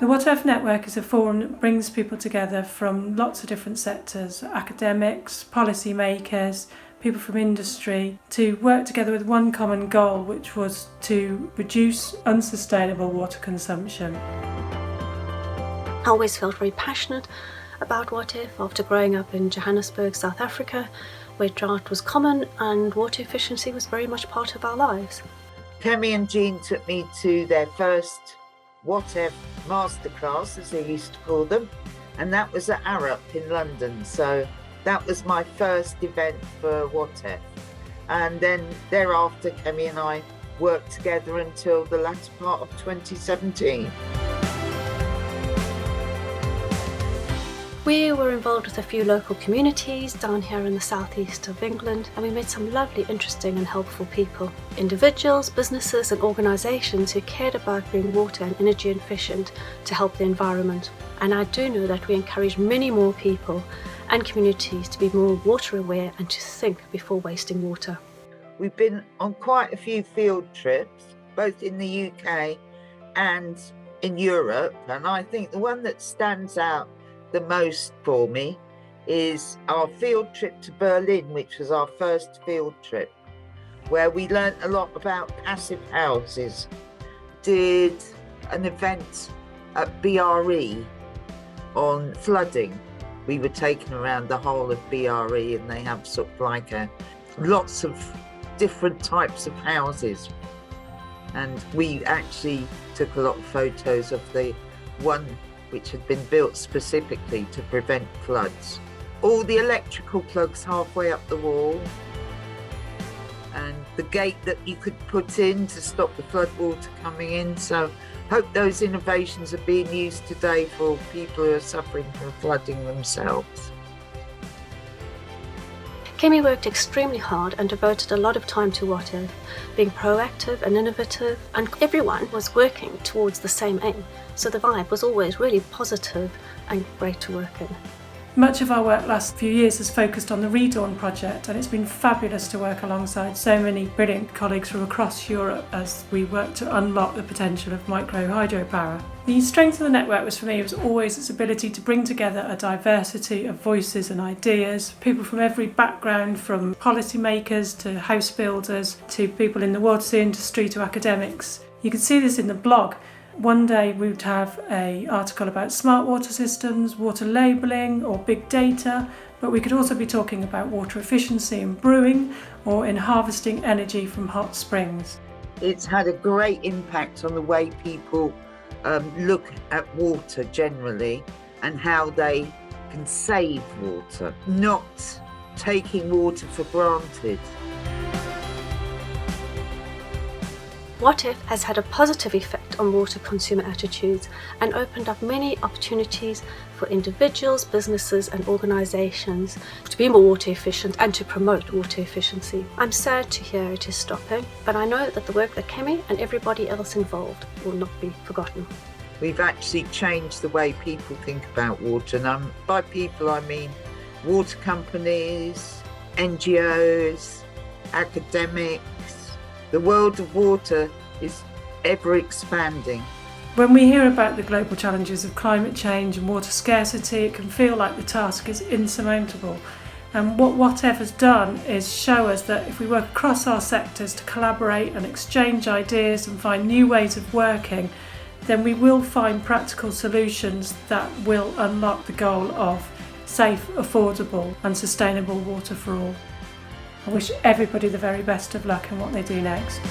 The Watef network is a forum that brings people together from lots of different sectors, academics, policy makers, people from industry, to work together with one common goal, which was to reduce unsustainable water consumption. I always felt very passionate about Watef after growing up in Johannesburg, South Africa, where drought was common and water efficiency was very much part of our lives. Kemi and Jean took me to their first Watef masterclass, as they used to call them, and that was at Arup in London. So that was my first event for Watef. And then thereafter, Kemi and I worked together until the latter part of 2017. We were involved with a few local communities down here in the southeast of England, and we met some lovely, interesting and helpful people. Individuals, businesses and organisations who cared about being water and energy efficient to help the environment. And I do know that we encourage many more people and communities to be more water aware and to think before wasting water. We've been on quite a few field trips, both in the UK and in Europe, and I think the one that stands out the most for me is our field trip to Berlin, which was our first field trip, where we learnt a lot about passive houses. Did an event at BRE on flooding. We were taken around the whole of BRE, and they have sort of like lots of different types of houses, and we actually took a lot of photos of the one which had been built specifically to prevent floods. All the electrical plugs halfway up the wall, and the gate that you could put in to stop the flood water coming in. So hope those innovations are being used today for people who are suffering from flooding themselves. Kemi worked extremely hard and devoted a lot of time to Watef, being proactive and innovative, and everyone was working towards the same aim. So the vibe was always really positive and great to work in. Much of our work last few years has focused on the Redawn project, and it's been fabulous to work alongside so many brilliant colleagues from across Europe as we work to unlock the potential of micro hydropower. The strength of the network was always its ability to bring together a diversity of voices and ideas, people from every background, from policymakers to house builders to people in the water industry to academics. You can see this in the blog. One day we would have an article about smart water systems, water labelling or big data, but we could also be talking about water efficiency in brewing or in harvesting energy from hot springs. It's had a great impact on the way people look at water generally and how they can save water, not taking water for granted. Watef has had a positive effect on water consumer attitudes and opened up many opportunities for individuals, businesses and organisations to be more water efficient and to promote water efficiency. I'm sad to hear it is stopping, but I know that the work that Kemi and everybody else involved will not be forgotten. We've actually changed the way people think about water, and by people I mean water companies, NGOs, academics. The world of water is ever expanding. When we hear about the global challenges of climate change and water scarcity, it can feel like the task is insurmountable. And what Watef has done is show us that if we work across our sectors to collaborate and exchange ideas and find new ways of working, then we will find practical solutions that will unlock the goal of safe, affordable and sustainable water for all. I wish everybody the very best of luck in what they do next.